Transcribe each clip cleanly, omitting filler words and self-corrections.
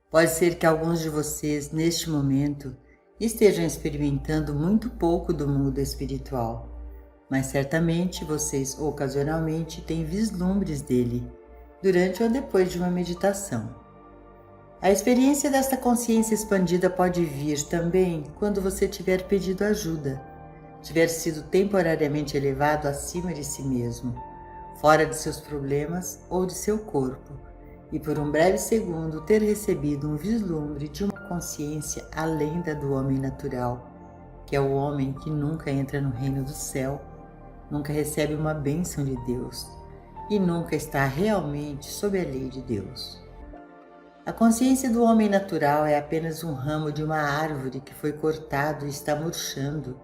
Pode ser que alguns de vocês, neste momento, estejam experimentando muito pouco do mundo espiritual, mas certamente vocês ocasionalmente têm vislumbres dele, durante ou depois de uma meditação. A experiência desta consciência expandida pode vir também quando você tiver pedido ajuda, tiver sido temporariamente elevado acima de si mesmo, fora de seus problemas ou de seu corpo, e por um breve segundo ter recebido um vislumbre de uma consciência além da do homem natural, que é o homem que nunca entra no reino do céu, nunca recebe uma bênção de Deus e nunca está realmente sob a lei de Deus. A consciência do homem natural é apenas um ramo de uma árvore que foi cortado e está murchando,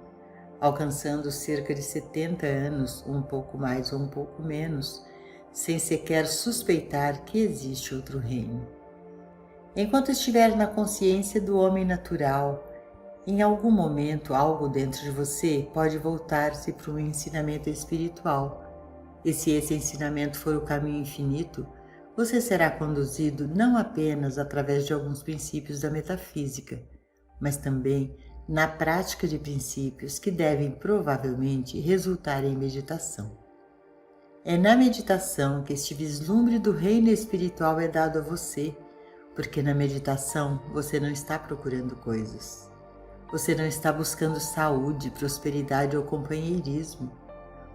alcançando cerca de 70 anos, um pouco mais ou um pouco menos, sem sequer suspeitar que existe outro reino. Enquanto estiver na consciência do homem natural, em algum momento algo dentro de você pode voltar-se para um ensinamento espiritual. E se esse ensinamento for o caminho infinito, você será conduzido não apenas através de alguns princípios da metafísica, mas também na prática de princípios que devem provavelmente resultar em meditação. É na meditação que este vislumbre do reino espiritual é dado a você, porque na meditação você não está procurando coisas. Você não está buscando saúde, prosperidade ou companheirismo.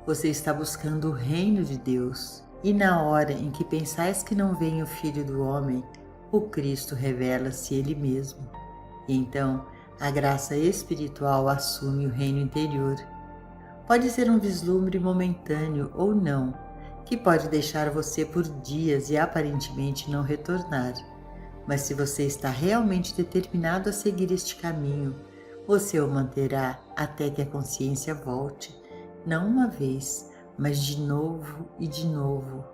Você está buscando o reino de Deus. E na hora em que pensais que não vem o Filho do Homem, o Cristo revela-se Ele mesmo. E então a graça espiritual assume o reino interior. Pode ser um vislumbre momentâneo ou não, que pode deixar você por dias e aparentemente não retornar. Mas se você está realmente determinado a seguir este caminho, você o manterá até que a consciência volte, não uma vez, mas de novo e de novo.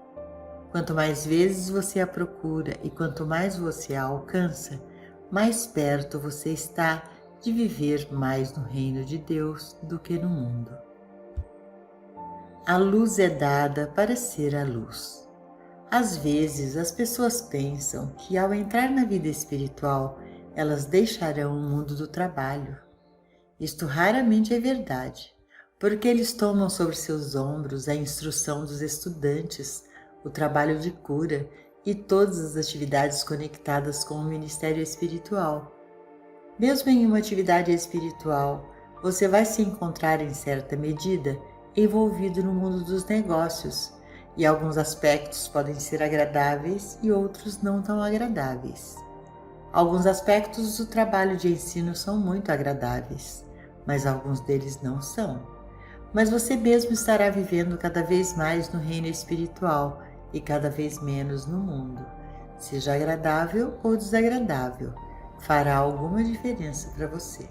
Quanto mais vezes você a procura e quanto mais você a alcança, mais perto você está de viver mais no reino de Deus do que no mundo. A luz é dada para ser a luz. Às vezes as pessoas pensam que ao entrar na vida espiritual, elas deixarão o mundo do trabalho. Isto raramente é verdade, porque eles tomam sobre seus ombros a instrução dos estudantes, o trabalho de cura e todas as atividades conectadas com o ministério espiritual. Mesmo em uma atividade espiritual, você vai se encontrar em certa medida envolvido no mundo dos negócios, e alguns aspectos podem ser agradáveis e outros não tão agradáveis. Alguns aspectos do trabalho de ensino são muito agradáveis, mas alguns deles não são. Mas você mesmo estará vivendo cada vez mais no reino espiritual e cada vez menos no mundo. Seja agradável ou desagradável, fará alguma diferença para você.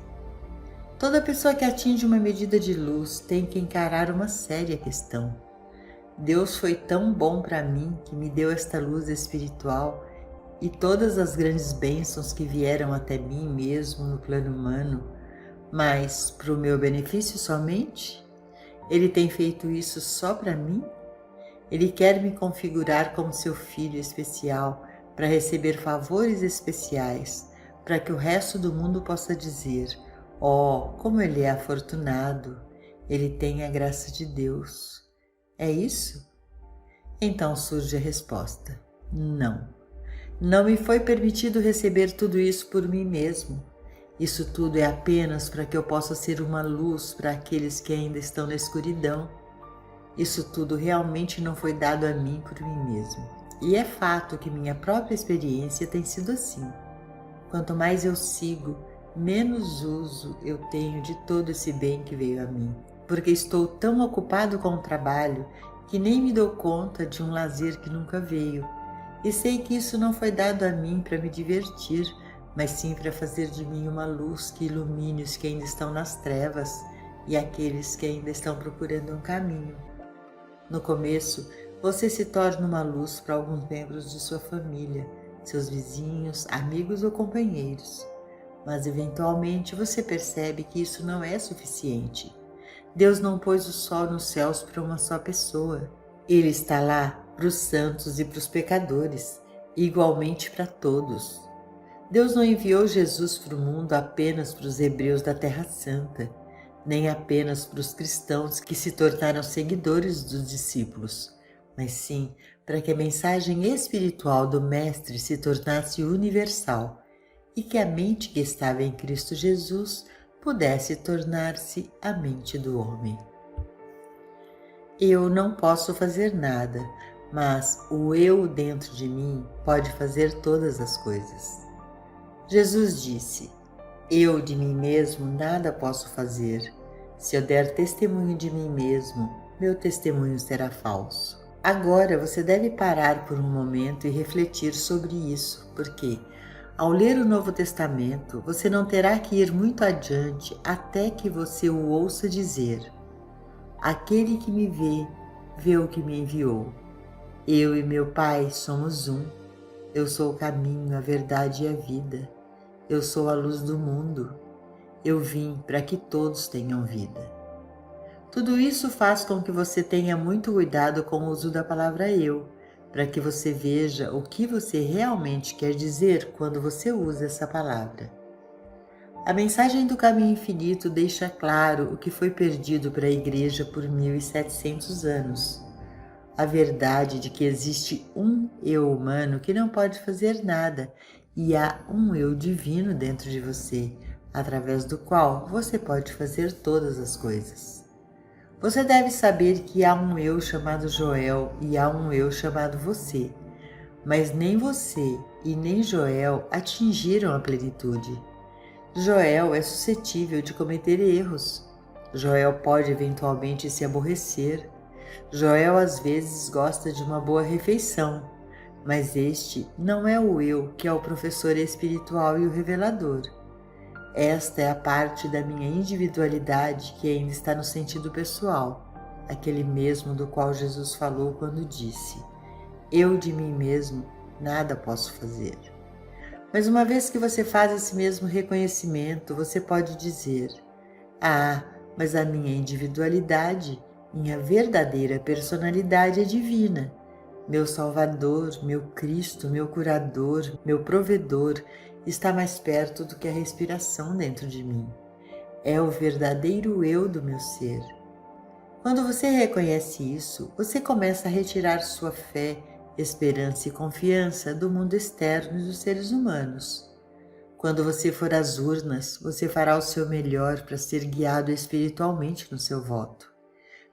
Toda pessoa que atinge uma medida de luz tem que encarar uma séria questão. Deus foi tão bom para mim que me deu esta luz espiritual e todas as grandes bênçãos que vieram até mim mesmo no plano humano, mas para o meu benefício somente? Ele tem feito isso só para mim? Ele quer me configurar como seu filho especial para receber favores especiais, para que o resto do mundo possa dizer: oh, como ele é afortunado, ele tem a graça de Deus. É isso? Então surge a resposta: não. Não me foi permitido receber tudo isso por mim mesmo. Isso tudo é apenas para que eu possa ser uma luz para aqueles que ainda estão na escuridão. Isso tudo realmente não foi dado a mim por mim mesmo. E é fato que minha própria experiência tem sido assim. Quanto mais eu sigo, menos uso eu tenho de todo esse bem que veio a mim, porque estou tão ocupado com o trabalho que nem me dou conta de um lazer que nunca veio. E sei que isso não foi dado a mim para me divertir, mas sim para fazer de mim uma luz que ilumine os que ainda estão nas trevas e aqueles que ainda estão procurando um caminho. No começo, você se torna uma luz para alguns membros de sua família, seus vizinhos, amigos ou companheiros. Mas eventualmente você percebe que isso não é suficiente. Deus não pôs o sol nos céus para uma só pessoa. Ele está lá para os santos e para os pecadores, e igualmente para todos. Deus não enviou Jesus para o mundo apenas para os hebreus da Terra Santa, nem apenas para os cristãos que se tornaram seguidores dos discípulos, mas sim para que a mensagem espiritual do Mestre se tornasse universal e que a mente que estava em Cristo Jesus pudesse tornar-se a mente do homem. Eu não posso fazer nada, mas o eu dentro de mim pode fazer todas as coisas. Jesus disse: eu de mim mesmo nada posso fazer. Se eu der testemunho de mim mesmo, meu testemunho será falso. Agora você deve parar por um momento e refletir sobre isso, porque ao ler o Novo Testamento, você não terá que ir muito adiante até que você o ouça dizer: aquele que me vê, vê o que me enviou. Eu e meu Pai somos um. Eu sou o caminho, a verdade e a vida. Eu sou a luz do mundo. Eu vim para que todos tenham vida. Tudo isso faz com que você tenha muito cuidado com o uso da palavra eu, para que você veja o que você realmente quer dizer quando você usa essa palavra. A mensagem do caminho infinito deixa claro o que foi perdido para a Igreja por 1700 anos. A verdade de que existe um eu humano que não pode fazer nada e há um eu divino dentro de você, através do qual você pode fazer todas as coisas. Você deve saber que há um eu chamado Joel e há um eu chamado você, mas nem você e nem Joel atingiram a plenitude. Joel é suscetível de cometer erros. Joel pode eventualmente se aborrecer. Joel às vezes gosta de uma boa refeição, mas este não é o eu que é o professor espiritual e o revelador. Esta é a parte da minha individualidade que ainda está no sentido pessoal, aquele mesmo do qual Jesus falou quando disse: eu de mim mesmo nada posso fazer. Mas uma vez que você faz esse mesmo reconhecimento, você pode dizer: ah, mas a minha individualidade, minha verdadeira personalidade é divina. Meu Salvador, meu Cristo, meu curador, meu provedor está mais perto do que a respiração dentro de mim. É o verdadeiro eu do meu ser. Quando você reconhece isso, você começa a retirar sua fé, esperança e confiança do mundo externo e dos seres humanos. Quando você for às urnas, você fará o seu melhor para ser guiado espiritualmente no seu voto.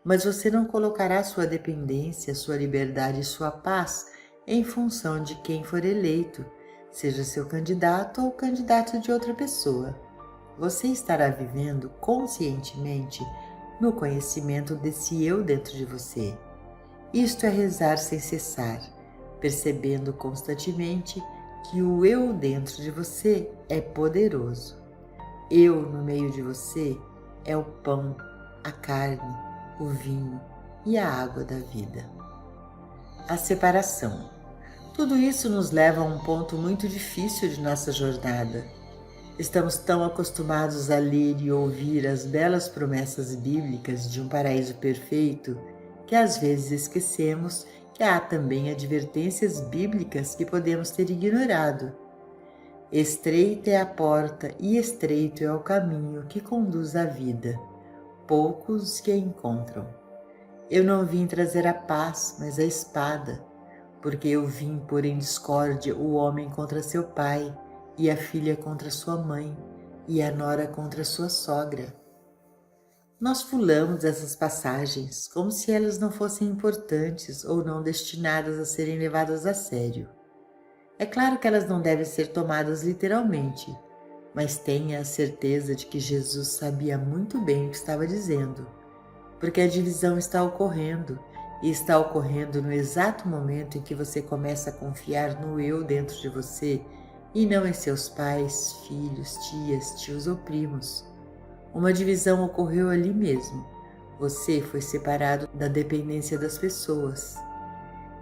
Mas você não colocará sua dependência, sua liberdade e sua paz em função de quem for eleito, seja seu candidato ou o candidato de outra pessoa. Você estará vivendo conscientemente no conhecimento desse eu dentro de você. Isto é rezar sem cessar, percebendo constantemente que o eu dentro de você é poderoso. Eu no meio de você é o pão, a carne, o vinho e a água da vida. A separação. Tudo isso nos leva a um ponto muito difícil de nossa jornada. Estamos tão acostumados a ler e ouvir as belas promessas bíblicas de um paraíso perfeito que às vezes esquecemos que há também advertências bíblicas que podemos ter ignorado. Estreita é a porta e estreito é o caminho que conduz à vida. Poucos que a encontram. Eu não vim trazer a paz, mas a espada, porque eu vim pôr em discórdia o homem contra seu pai, e a filha contra sua mãe, e a nora contra sua sogra. Nós pulamos essas passagens como se elas não fossem importantes ou não destinadas a serem levadas a sério. É claro que elas não devem ser tomadas literalmente, mas tenha a certeza de que Jesus sabia muito bem o que estava dizendo, porque a divisão está ocorrendo, e está ocorrendo no exato momento em que você começa a confiar no eu dentro de você e não em seus pais, filhos, tias, tios ou primos. Uma divisão ocorreu ali mesmo. Você foi separado da dependência das pessoas.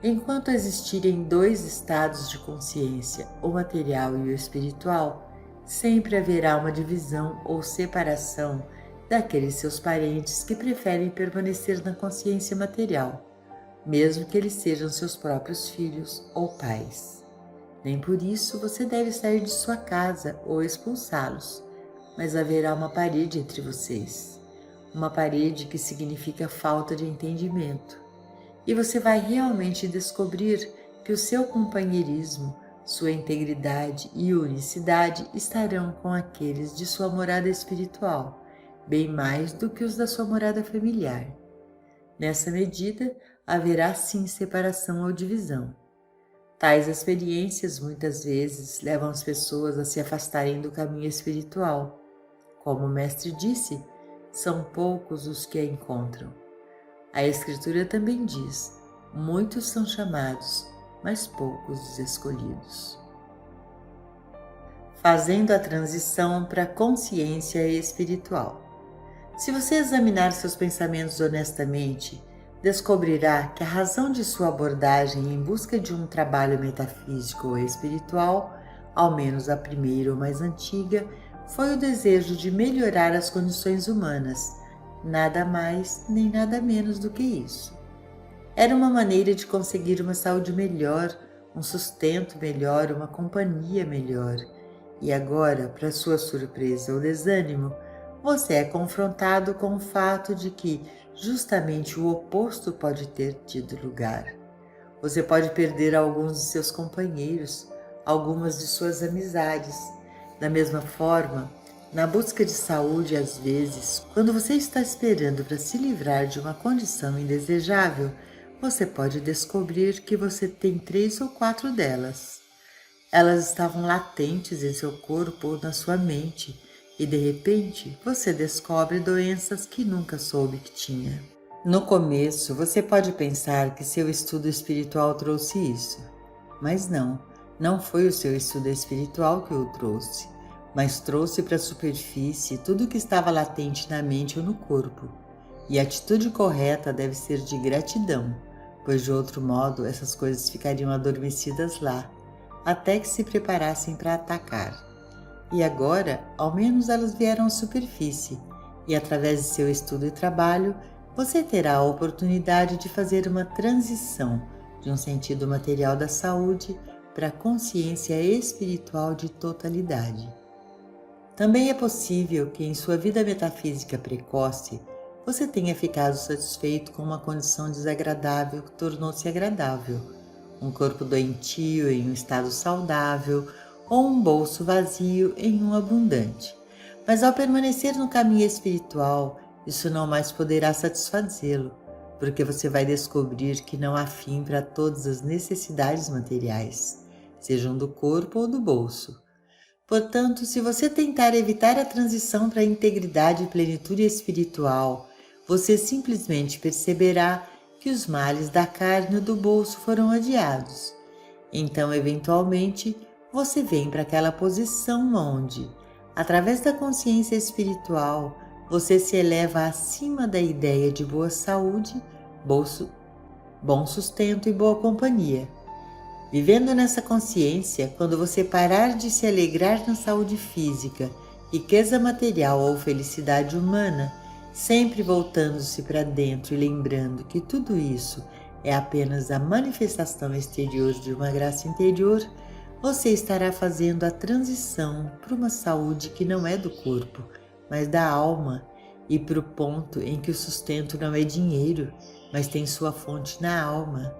Enquanto existirem dois estados de consciência, o material e o espiritual, sempre haverá uma divisão ou separação daqueles seus parentes que preferem permanecer na consciência material, mesmo que eles sejam seus próprios filhos ou pais. Nem por isso você deve sair de sua casa ou expulsá-los, mas haverá uma parede entre vocês, uma parede que significa falta de entendimento, e você vai realmente descobrir que o seu companheirismo, sua integridade e unicidade estarão com aqueles de sua morada espiritual, bem mais do que os da sua morada familiar. Nessa medida, haverá sim separação ou divisão. Tais experiências muitas vezes levam as pessoas a se afastarem do caminho espiritual. Como o Mestre disse, são poucos os que a encontram. A Escritura também diz: muitos são chamados, mas poucos os escolhidos. Fazendo a transição para a consciência espiritual. Se você examinar seus pensamentos honestamente, descobrirá que a razão de sua abordagem em busca de um trabalho metafísico ou espiritual, ao menos a primeira ou mais antiga, foi o desejo de melhorar as condições humanas, nada mais nem nada menos do que isso. Era uma maneira de conseguir uma saúde melhor, um sustento melhor, uma companhia melhor. E agora, para sua surpresa ou desânimo, você é confrontado com o fato de que justamente o oposto pode ter tido lugar. Você pode perder alguns de seus companheiros, algumas de suas amizades. Da mesma forma, na busca de saúde, às vezes, quando você está esperando para se livrar de uma condição indesejável, você pode descobrir que você tem 3 ou 4 delas. Elas estavam latentes em seu corpo ou na sua mente, e de repente você descobre doenças que nunca soube que tinha. No começo, você pode pensar que seu estudo espiritual trouxe isso, mas não foi o seu estudo espiritual que o trouxe, mas trouxe para a superfície tudo que estava latente na mente ou no corpo. E a atitude correta deve ser de gratidão, pois de outro modo essas coisas ficariam adormecidas lá, até que se preparassem para atacar. E agora, ao menos elas vieram à superfície, e através de seu estudo e trabalho, você terá a oportunidade de fazer uma transição de um sentido material da saúde para a consciência espiritual de totalidade. Também é possível que em sua vida metafísica precoce, você tenha ficado satisfeito com uma condição desagradável que tornou-se agradável, um corpo doentio em um estado saudável, ou um bolso vazio em um abundante. Mas ao permanecer no caminho espiritual, isso não mais poderá satisfazê-lo, porque você vai descobrir que não há fim para todas as necessidades materiais, sejam do corpo ou do bolso. Portanto, se você tentar evitar a transição para a integridade e plenitude espiritual, você simplesmente perceberá que os males da carne ou do bolso foram adiados. Então, eventualmente, você vem para aquela posição onde, através da consciência espiritual, você se eleva acima da ideia de boa saúde, bom sustento e boa companhia. Vivendo nessa consciência, quando você parar de se alegrar na saúde física, riqueza material ou felicidade humana, sempre voltando-se para dentro e lembrando que tudo isso é apenas a manifestação exterior de uma graça interior, você estará fazendo a transição para uma saúde que não é do corpo, mas da alma, e para o ponto em que o sustento não é dinheiro, mas tem sua fonte na alma.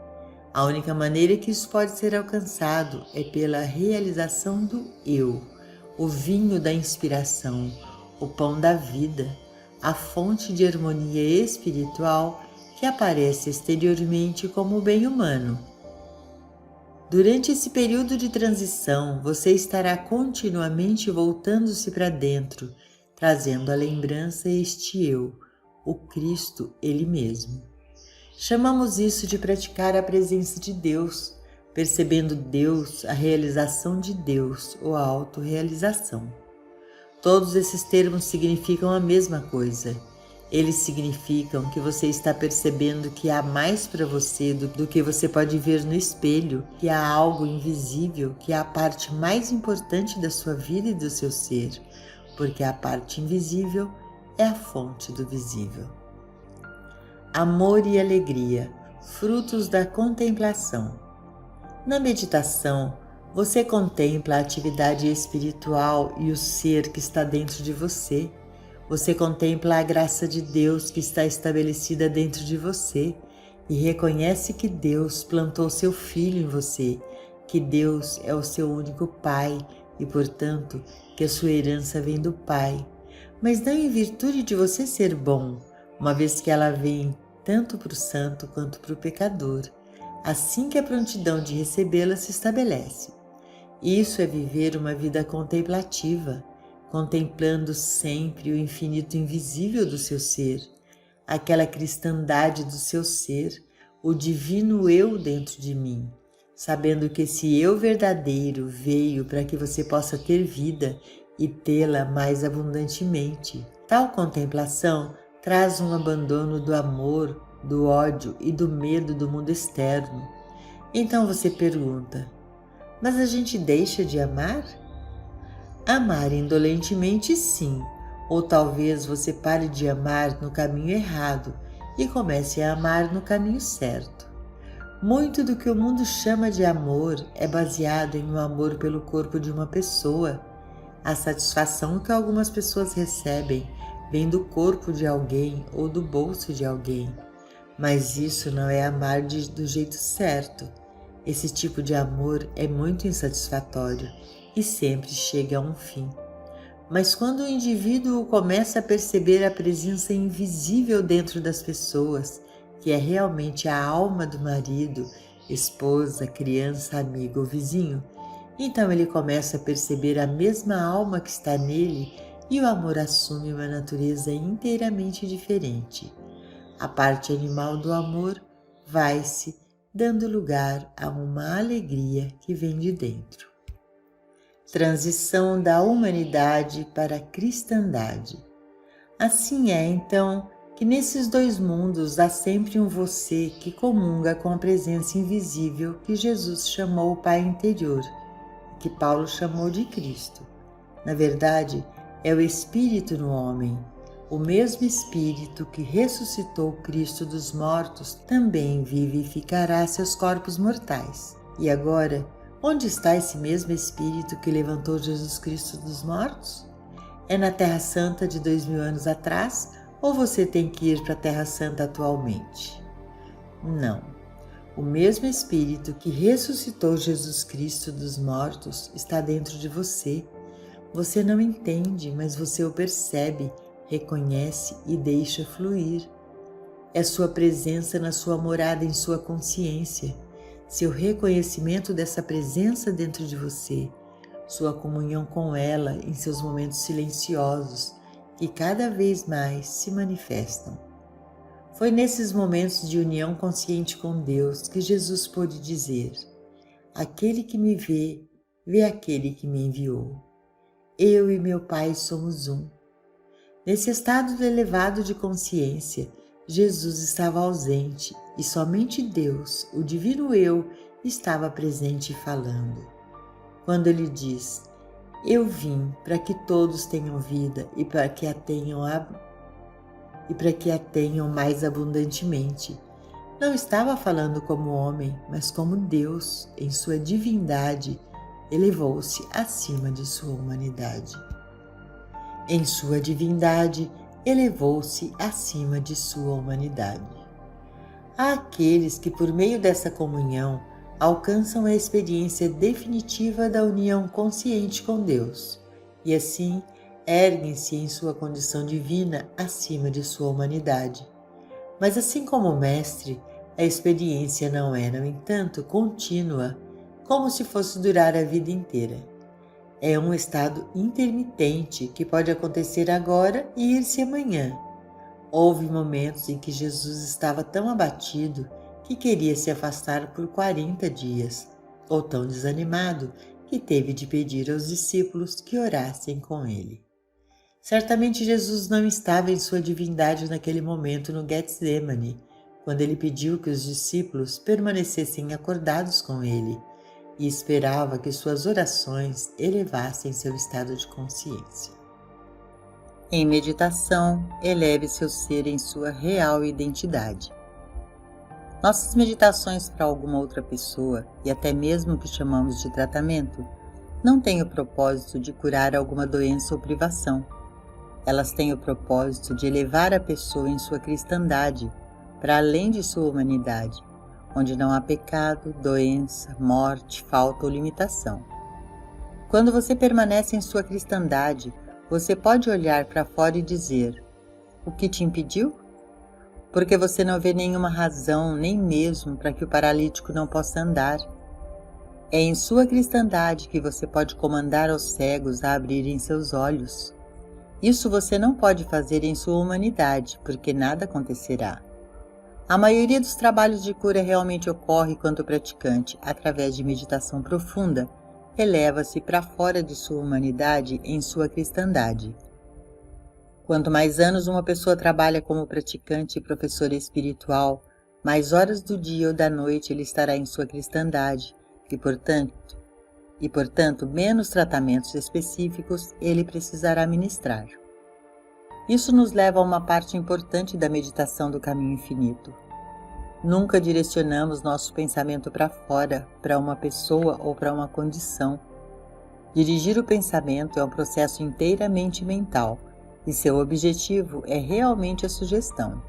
A única maneira que isso pode ser alcançado é pela realização do eu, o vinho da inspiração, o pão da vida, a fonte de harmonia espiritual que aparece exteriormente como o bem humano. Durante esse período de transição, você estará continuamente voltando-se para dentro, trazendo à lembrança este eu, o Cristo Ele mesmo. Chamamos isso de praticar a presença de Deus, percebendo Deus, a realização de Deus ou a autorrealização. Todos esses termos significam a mesma coisa. Eles significam que você está percebendo que há mais para você do que você pode ver no espelho, que há algo invisível, que é a parte mais importante da sua vida e do seu ser, porque a parte invisível é a fonte do visível. Amor e alegria, frutos da contemplação. Na meditação, Você contempla a atividade espiritual e o ser que está dentro de você. Você contempla a graça de Deus que está estabelecida dentro de você e reconhece que Deus plantou seu Filho em você, que Deus é o seu único Pai e, portanto, que a sua herança vem do Pai. Mas não em virtude de você ser bom, uma vez que ela vem tanto para o santo quanto para o pecador, assim que a prontidão de recebê-la se estabelece. Isso é viver uma vida contemplativa, contemplando sempre o infinito invisível do seu ser, aquela cristandade do seu ser, o divino eu dentro de mim, sabendo que esse eu verdadeiro veio para que você possa ter vida e tê-la mais abundantemente. Tal contemplação traz um abandono do amor, do ódio e do medo do mundo externo. Então você pergunta: mas a gente deixa de amar? Amar indolentemente, sim, ou talvez você pare de amar no caminho errado e comece a amar no caminho certo. Muito do que o mundo chama de amor é baseado em um amor pelo corpo de uma pessoa. A satisfação que algumas pessoas recebem vem do corpo de alguém ou do bolso de alguém, mas isso não é amar do jeito certo. Esse tipo de amor é muito insatisfatório e sempre chega a um fim. Mas quando o indivíduo começa a perceber a presença invisível dentro das pessoas, que é realmente a alma do marido, esposa, criança, amigo ou vizinho, então ele começa a perceber a mesma alma que está nele e o amor assume uma natureza inteiramente diferente. A parte animal do amor vai-se dando lugar a uma alegria que vem de dentro. Transição da humanidade para a cristandade. Assim é, então, que nesses dois mundos há sempre um você que comunga com a presença invisível que Jesus chamou o Pai interior, que Paulo chamou de Cristo. Na verdade, é o Espírito no homem. O mesmo Espírito que ressuscitou Cristo dos mortos também vivificará seus corpos mortais. E agora, onde está esse mesmo Espírito que levantou Jesus Cristo dos mortos? É na Terra Santa de 2000 anos atrás ou você tem que ir para a Terra Santa atualmente? Não. O mesmo Espírito que ressuscitou Jesus Cristo dos mortos está dentro de você. Você não entende, mas você o percebe, reconhece e deixa fluir. É sua presença na sua morada em sua consciência, seu reconhecimento dessa presença dentro de você, sua comunhão com ela em seus momentos silenciosos, que cada vez mais se manifestam. Foi nesses momentos de união consciente com Deus que Jesus pôde dizer: aquele que me vê, vê aquele que me enviou. Eu e meu Pai somos um. Nesse estado elevado de consciência, Jesus estava ausente e somente Deus, o Divino Eu, estava presente e falando. Quando ele diz: eu vim para que todos tenham vida e para que a tenham mais abundantemente, não estava falando como homem, mas como Deus, em sua divindade, elevou-se acima de sua humanidade. Em sua divindade, elevou-se acima de sua humanidade. Há aqueles que, por meio dessa comunhão, alcançam a experiência definitiva da união consciente com Deus, e assim erguem-se em sua condição divina acima de sua humanidade. Mas assim como o Mestre, a experiência não é, no entanto, contínua, como se fosse durar a vida inteira. É um estado intermitente que pode acontecer agora e ir-se amanhã. Houve momentos em que Jesus estava tão abatido que queria se afastar por 40 dias, ou tão desanimado que teve de pedir aos discípulos que orassem com ele. Certamente Jesus não estava em sua divindade naquele momento no Getsemane, quando ele pediu que os discípulos permanecessem acordados com ele, e esperava que suas orações elevassem seu estado de consciência. Em meditação, eleve seu ser em sua real identidade. Nossas meditações para alguma outra pessoa, e até mesmo o que chamamos de tratamento, não têm o propósito de curar alguma doença ou privação. Elas têm o propósito de elevar a pessoa em sua cristandade, para além de sua humanidade, onde não há pecado, doença, morte, falta ou limitação. Quando você permanece em sua cristandade, você pode olhar para fora e dizer: o que te impediu? Porque você não vê nenhuma razão, nem mesmo para que o paralítico não possa andar. É em sua cristandade que você pode comandar aos cegos a abrirem seus olhos. Isso você não pode fazer em sua humanidade, porque nada acontecerá. A maioria dos trabalhos de cura realmente ocorre quando o praticante, através de meditação profunda, eleva-se para fora de sua humanidade em sua cristandade. Quanto mais anos uma pessoa trabalha como praticante e professor espiritual, mais horas do dia ou da noite ele estará em sua cristandade e, portanto, menos tratamentos específicos ele precisará ministrar. Isso nos leva a uma parte importante da meditação do caminho infinito. Nunca direcionamos nosso pensamento para fora, para uma pessoa ou para uma condição. Dirigir o pensamento é um processo inteiramente mental, e seu objetivo é realmente a sugestão.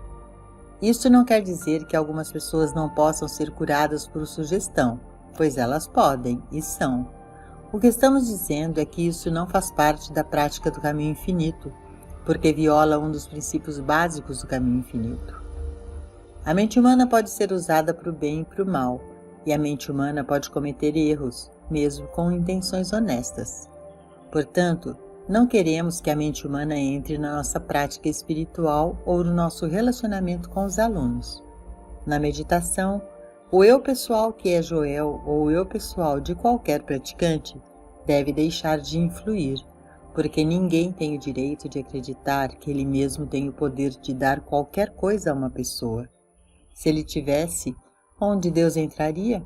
Isso não quer dizer que algumas pessoas não possam ser curadas por sugestão, pois elas podem e são. O que estamos dizendo é que isso não faz parte da prática do caminho infinito, porque viola um dos princípios básicos do caminho infinito. A mente humana pode ser usada para o bem e para o mal, e a mente humana pode cometer erros, mesmo com intenções honestas. Portanto, não queremos que a mente humana entre na nossa prática espiritual ou no nosso relacionamento com os alunos. Na meditação, o eu pessoal que é Joel ou o eu pessoal de qualquer praticante deve deixar de influir, porque ninguém tem o direito de acreditar que ele mesmo tem o poder de dar qualquer coisa a uma pessoa. Se ele tivesse, onde Deus entraria?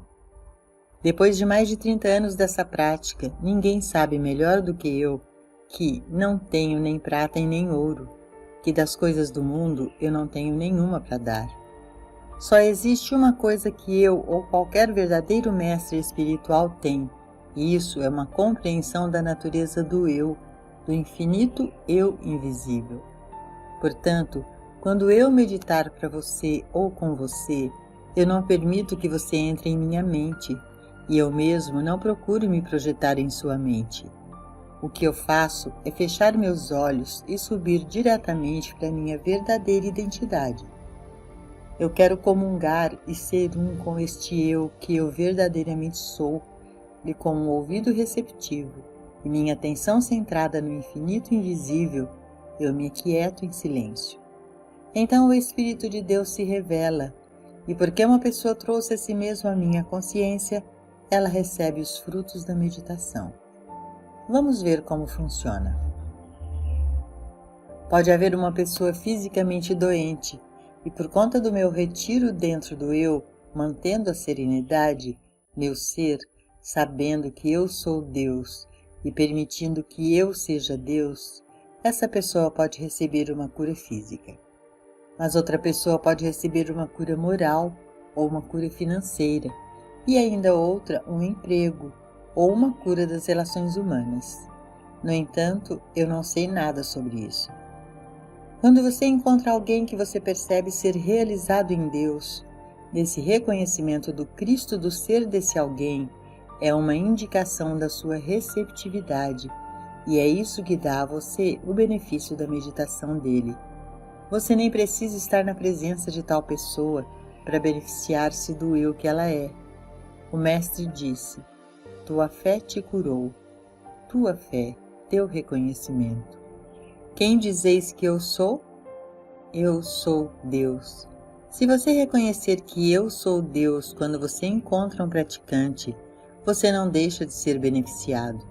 Depois de mais de 30 anos dessa prática, ninguém sabe melhor do que eu que não tenho nem prata e nem ouro, que das coisas do mundo eu não tenho nenhuma para dar. Só existe uma coisa que eu ou qualquer verdadeiro mestre espiritual tem, e isso é uma compreensão da natureza do eu, do infinito eu invisível. Portanto, quando eu meditar para você ou com você, eu não permito que você entre em minha mente, e eu mesmo não procuro me projetar em sua mente. O que eu faço é fechar meus olhos e subir diretamente para minha verdadeira identidade. Eu quero comungar e ser um com este eu que eu verdadeiramente sou, e com um ouvido receptivo e minha atenção centrada no infinito invisível, eu me aquieto em silêncio. Então o Espírito de Deus se revela, e porque uma pessoa trouxe a si mesma a minha consciência, ela recebe os frutos da meditação. Vamos ver como funciona. Pode haver uma pessoa fisicamente doente, e por conta do meu retiro dentro do eu, mantendo a serenidade, meu ser, sabendo que eu sou Deus e permitindo que eu seja Deus, essa pessoa pode receber uma cura física. Mas outra pessoa pode receber uma cura moral ou uma cura financeira, e ainda outra um emprego ou uma cura das relações humanas. No entanto, eu não sei nada sobre isso. Quando você encontra alguém que você percebe ser realizado em Deus, nesse reconhecimento do Cristo do ser desse alguém, é uma indicação da sua receptividade, e é isso que dá a você o benefício da meditação dele. Você nem precisa estar na presença de tal pessoa para beneficiar-se do eu que ela é. O Mestre disse: tua fé te curou, tua fé, teu reconhecimento. Quem dizeis que eu sou? Eu sou Deus. Se você reconhecer que eu sou Deus quando você encontra um praticante, você não deixa de ser beneficiado.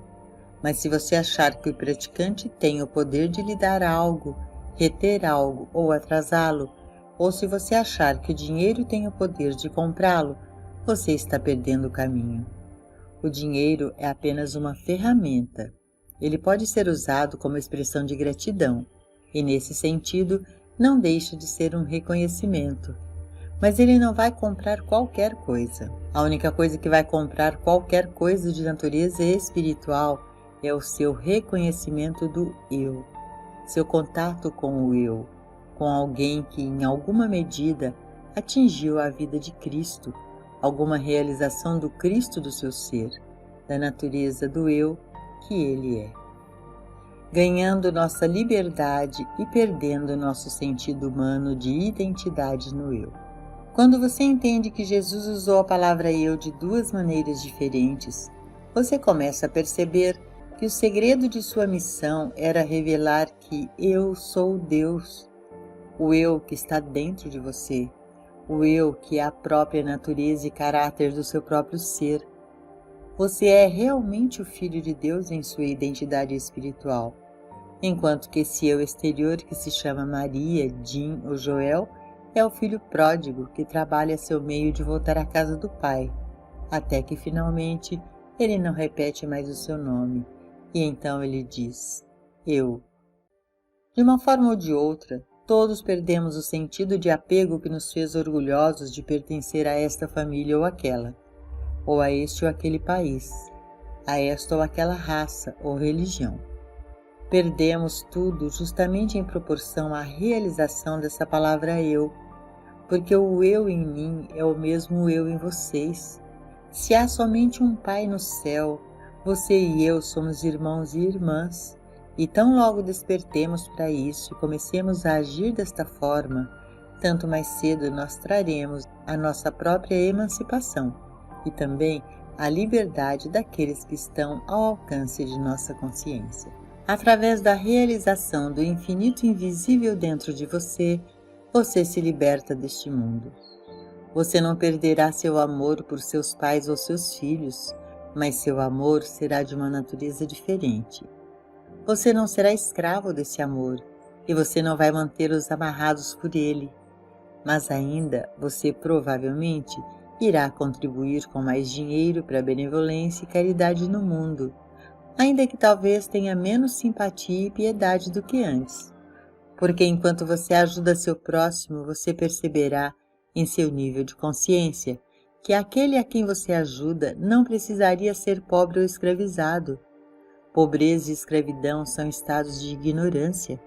Mas se você achar que o praticante tem o poder de lhe dar algo, reter algo ou atrasá-lo, ou se você achar que o dinheiro tem o poder de comprá-lo, você está perdendo o caminho. O dinheiro é apenas uma ferramenta. Ele pode ser usado como expressão de gratidão, e nesse sentido não deixa de ser um reconhecimento. Mas ele não vai comprar qualquer coisa. A única coisa que vai comprar qualquer coisa de natureza espiritual é o seu reconhecimento do eu, seu contato com o eu, com alguém que em alguma medida atingiu a vida de Cristo, alguma realização do Cristo do seu ser, da natureza do eu que ele é. Ganhando nossa liberdade e perdendo nosso sentido humano de identidade no eu. Quando você entende que Jesus usou a palavra eu de duas maneiras diferentes, você começa a perceber que o segredo de sua missão era revelar que eu sou Deus, o eu que está dentro de você, o eu que é a própria natureza e caráter do seu próprio ser. Você é realmente o Filho de Deus em sua identidade espiritual, enquanto que esse eu exterior que se chama Maria, Jim ou Joel é o filho pródigo que trabalha a seu meio de voltar à casa do pai, até que finalmente ele não repete mais o seu nome, e então ele diz, eu. De uma forma ou de outra, todos perdemos o sentido de apego que nos fez orgulhosos de pertencer a esta família ou aquela, ou a este ou aquele país, a esta ou aquela raça ou religião. Perdemos tudo justamente em proporção à realização dessa palavra eu, porque o eu em mim é o mesmo eu em vocês. Se há somente um Pai no céu, você e eu somos irmãos e irmãs, e tão logo despertemos para isso e comecemos a agir desta forma, tanto mais cedo nós traremos a nossa própria emancipação e também a liberdade daqueles que estão ao alcance de nossa consciência. Através da realização do infinito invisível dentro de você, você se liberta deste mundo. Você não perderá seu amor por seus pais ou seus filhos, mas seu amor será de uma natureza diferente. Você não será escravo desse amor, e você não vai mantê-los amarrados por ele, mas ainda você provavelmente irá contribuir com mais dinheiro para a benevolência e caridade no mundo, ainda que talvez tenha menos simpatia e piedade do que antes. Porque enquanto você ajuda seu próximo, você perceberá, em seu nível de consciência, que aquele a quem você ajuda não precisaria ser pobre ou escravizado. Pobreza e escravidão são estados de ignorância.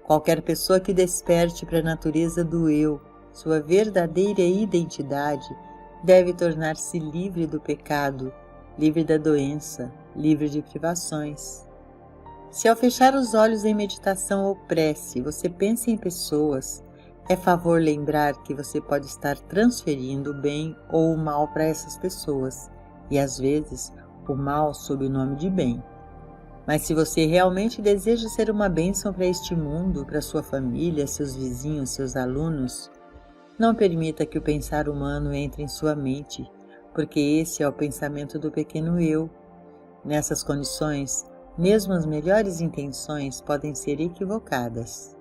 Qualquer pessoa que desperte para a natureza do eu, sua verdadeira identidade, deve tornar-se livre do pecado, livre da doença, livre de privações. Se ao fechar os olhos em meditação ou prece, você pensa em pessoas, é favor lembrar que você pode estar transferindo o bem ou o mal para essas pessoas, e às vezes o mal sob o nome de bem. Mas se você realmente deseja ser uma bênção para este mundo, para sua família, seus vizinhos, seus alunos, não permita que o pensar humano entre em sua mente, porque esse é o pensamento do pequeno eu. Nessas condições, mesmo as melhores intenções podem ser equivocadas.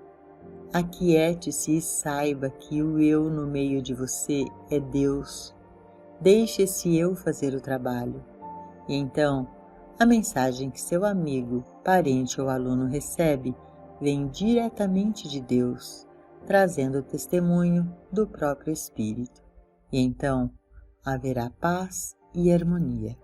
Aquiete-se e saiba que o eu no meio de você é Deus. Deixe esse eu fazer o trabalho. E então, a mensagem que seu amigo, parente ou aluno recebe vem diretamente de Deus, trazendo o testemunho do próprio Espírito. E então, haverá paz e harmonia.